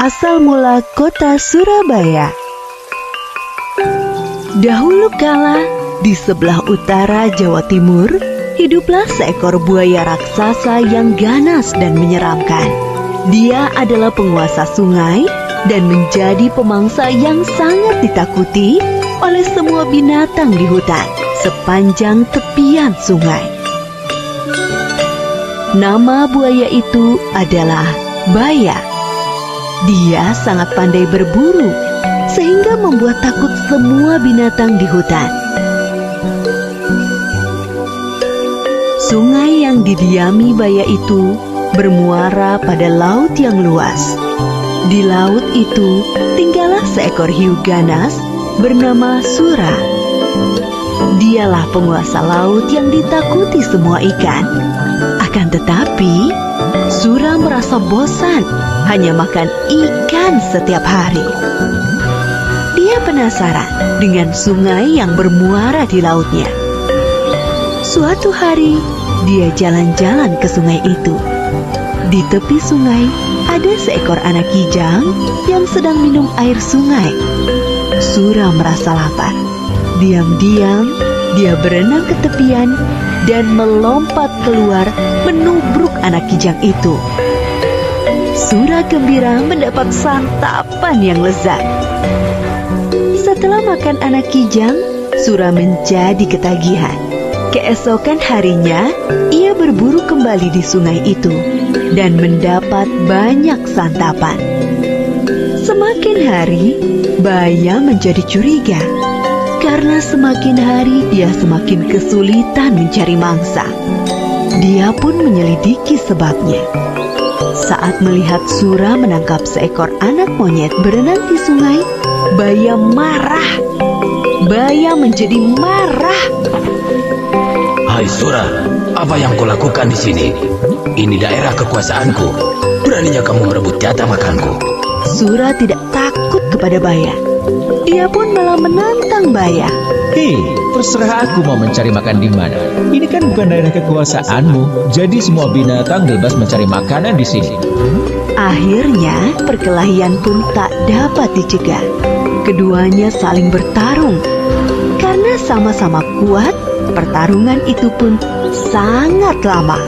Asal mula kota Surabaya. Dahulu kala, di sebelah utara Jawa Timur, hiduplah seekor buaya raksasa yang ganas dan menyeramkan. Dia adalah penguasa sungai dan menjadi pemangsa yang sangat ditakuti oleh semua binatang di hutan sepanjang tepian sungai. Nama buaya itu adalah Baya. Dia sangat pandai berburu, sehingga membuat takut semua binatang di hutan. Sungai yang didiami Baya itu bermuara pada laut yang luas. Di laut itu tinggallah seekor hiu ganas bernama Sura. Dialah penguasa laut yang ditakuti semua ikan. Akan tetapi, Sura merasa bosan hanya makan ikan setiap hari. Dia penasaran dengan sungai yang bermuara di lautnya. Suatu hari, dia jalan-jalan ke sungai itu. Di tepi sungai, ada seekor anak kijang yang sedang minum air sungai. Sura merasa lapar. Diam-diam, dia berenang ke tepian dan melompat keluar menubruk anak kijang itu. Sura gembira mendapat santapan yang lezat. Setelah makan anak kijang, Sura menjadi ketagihan. Keesokan harinya, ia berburu kembali di sungai itu dan mendapat banyak santapan. Semakin hari, Baya menjadi curiga. Karena semakin hari dia semakin kesulitan mencari mangsa. Dia pun menyelidiki sebabnya. Saat melihat Sura menangkap seekor anak monyet berenang di sungai, Baya marah. Baya menjadi marah. Hai Sura, apa yang kau lakukan di sini? Ini daerah kekuasaanku. Beraninya kamu merebut jatah makanku. Sura tidak takut kepada Baya. Dia pun malah menantang Baya. Hei, terserah aku mau mencari makan di mana. Ini kan bukan daerah kekuasaanmu, jadi semua binatang bebas mencari makanan di sini. Akhirnya, perkelahian pun tak dapat dicegah. Keduanya saling bertarung. Karena sama-sama kuat, pertarungan itu pun sangat lama.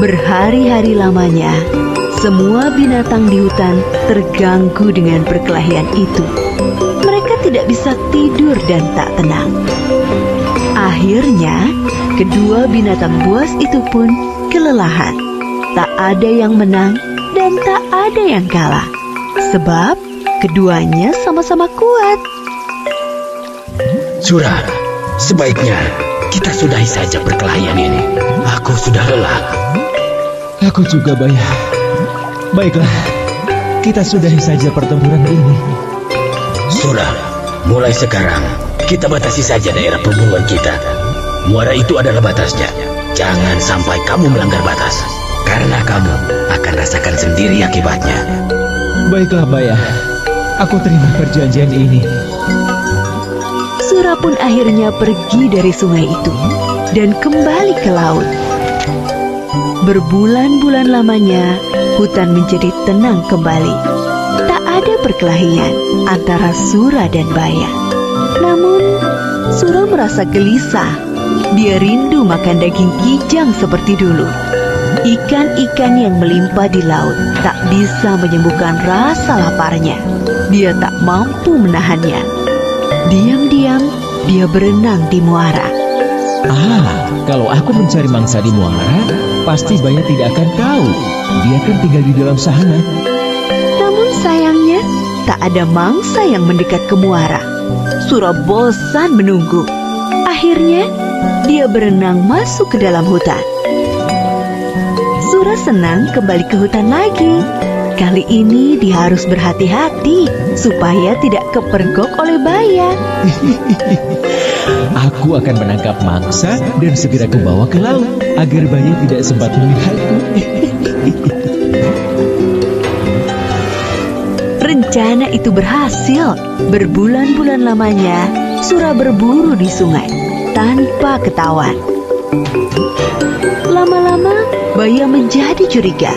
Berhari-hari lamanya, semua binatang di hutan terganggu dengan perkelahian itu. Mereka tidak bisa tidur dan tak tenang. Akhirnya, kedua binatang buas itu pun kelelahan. Tak ada yang menang dan tak ada yang kalah. Sebab keduanya sama-sama kuat. Sura, sebaiknya kita sudahi saja perkelahian ini. Aku sudah lelah. Aku juga, Baya. Baiklah, kita sudahi saja pertempuran ini. Sura, mulai sekarang kita batasi saja daerah perburuan kita. Muara itu adalah batasnya. Jangan sampai kamu melanggar batas, karena kamu akan rasakan sendiri akibatnya. Baiklah, Baya. Aku terima perjanjian ini. Sura pun akhirnya pergi dari sungai itu dan kembali ke laut. Berbulan-bulan lamanya, hutan menjadi tenang kembali. Tak ada perkelahian antara Sura dan Baya. Namun, Sura merasa gelisah. Dia rindu makan daging kijang seperti dulu. Ikan-ikan yang melimpah di laut tak bisa menyembuhkan rasa laparnya. Dia tak mampu menahannya. Diam-diam, dia berenang di muara. Kalau aku mencari mangsa di muara, pasti Baya tidak akan tahu. Dia kan tinggal di dalam sana. Namun sayangnya, tak ada mangsa yang mendekat ke muara. Sura bosan menunggu. Akhirnya, dia berenang masuk ke dalam hutan. Sura senang kembali ke hutan lagi. Kali ini dia harus berhati-hati supaya tidak kepergok oleh Baya. Aku akan menangkap mangsa dan segera kubawa ke laut agar Baya tidak sempat melihatku. Rencana itu berhasil. Berbulan-bulan lamanya, Sura berburu di sungai tanpa ketahuan. Lama-lama, Baya menjadi curiga.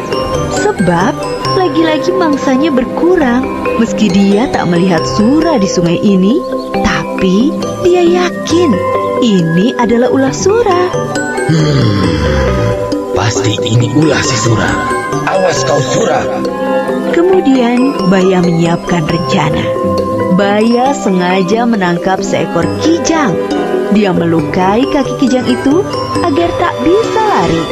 Sebab lagi-lagi mangsanya berkurang. Meski dia tak melihat Sura di sungai ini, tapi dia yakin ini adalah ulah Sura. Pasti ini ulah si Sura. Awas kau Sura. Kemudian Baya menyiapkan rencana. Baya sengaja menangkap seekor kijang. Dia melukai kaki kijang itu agar tak bisa lari.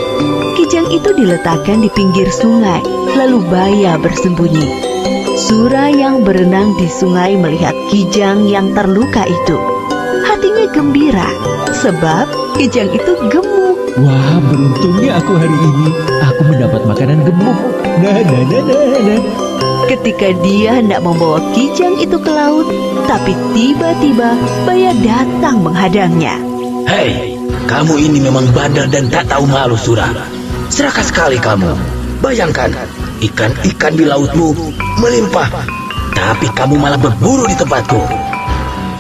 Kijang itu diletakkan di pinggir sungai, lalu Baya bersembunyi. Sura yang berenang di sungai melihat kijang yang terluka itu. Hatinya gembira, sebab kijang itu gemuk. Wah, beruntungnya aku hari ini. Aku mendapat makanan gemuk. Nah. Ketika dia hendak membawa kijang itu ke laut, tapi tiba-tiba Baya datang menghadangnya. Hei, kamu ini memang bandel dan tak tahu malu Sura. Serakah sekali kamu. Bayangkan, ikan-ikan di lautmu melimpah, tapi kamu malah berburu di tempatku.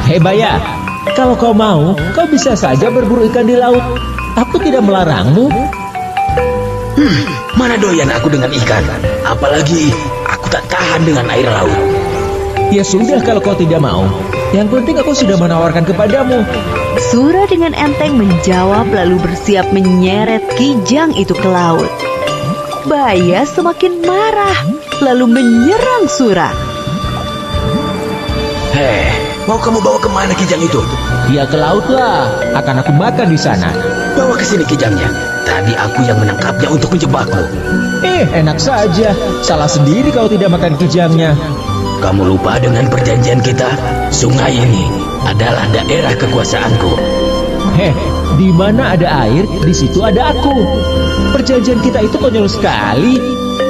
Hei Baya, kalau kau mau, kau bisa saja berburu ikan di laut. Aku tidak melarangmu. Mana doyan aku dengan ikan. Apalagi aku tak tahan dengan air laut. Ya sudah kalau kau tidak mau. Yang penting aku sudah menawarkan kepadamu. Sura dengan enteng menjawab lalu bersiap menyeret kijang itu ke laut. Baya semakin marah lalu menyerang Sura. Hei, mau kamu bawa kemana kijang itu? Ya ke laut lah, akan aku makan di sana. Bawa ke sini kijangnya. Tadi aku yang menangkapnya untuk menjebakmu. Enak saja. Salah sendiri kalau tidak makan kijangnya. Kamu lupa dengan perjanjian kita? Sungai ini adalah daerah kekuasaanku. Di mana ada air, di situ ada aku. Perjanjian kita itu konyol sekali.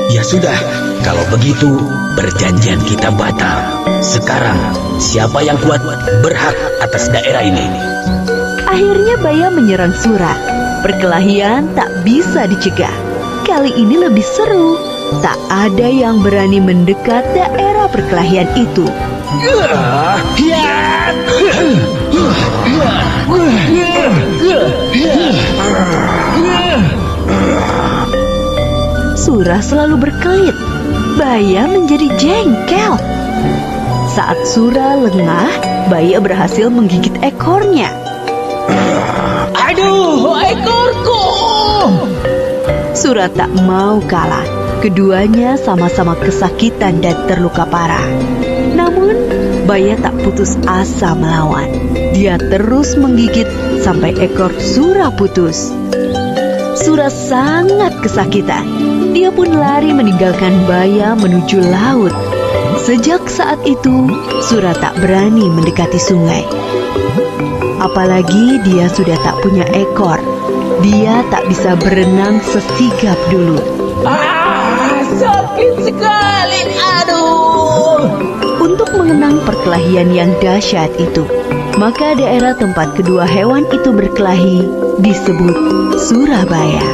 Ya sudah, kalau begitu perjanjian kita batal. Sekarang, siapa yang kuat berhak atas daerah ini. Akhirnya Baya menyerang Sura. Perkelahian tak bisa dicegah. Kali ini lebih seru. Tak ada yang berani mendekat daerah perkelahian itu. Sura selalu berkelit. Baya menjadi jengkel. Saat Sura lengah, Baya berhasil menggigit ekornya. Aduh, ekorku! Sura tak mau kalah. Keduanya sama-sama kesakitan dan terluka parah. Namun, Baya tak putus asa melawan. Dia terus menggigit sampai ekor Sura putus. Sura sangat kesakitan. Dia pun lari meninggalkan Baya menuju laut. Sejak saat itu, Sura tak berani mendekati sungai. Apalagi dia sudah tak punya ekor. Dia tak bisa berenang sesigap dulu. Sakit sekali, aduh. Untuk mengenang perkelahian yang dahsyat itu, maka daerah tempat kedua hewan itu berkelahi disebut Surabaya.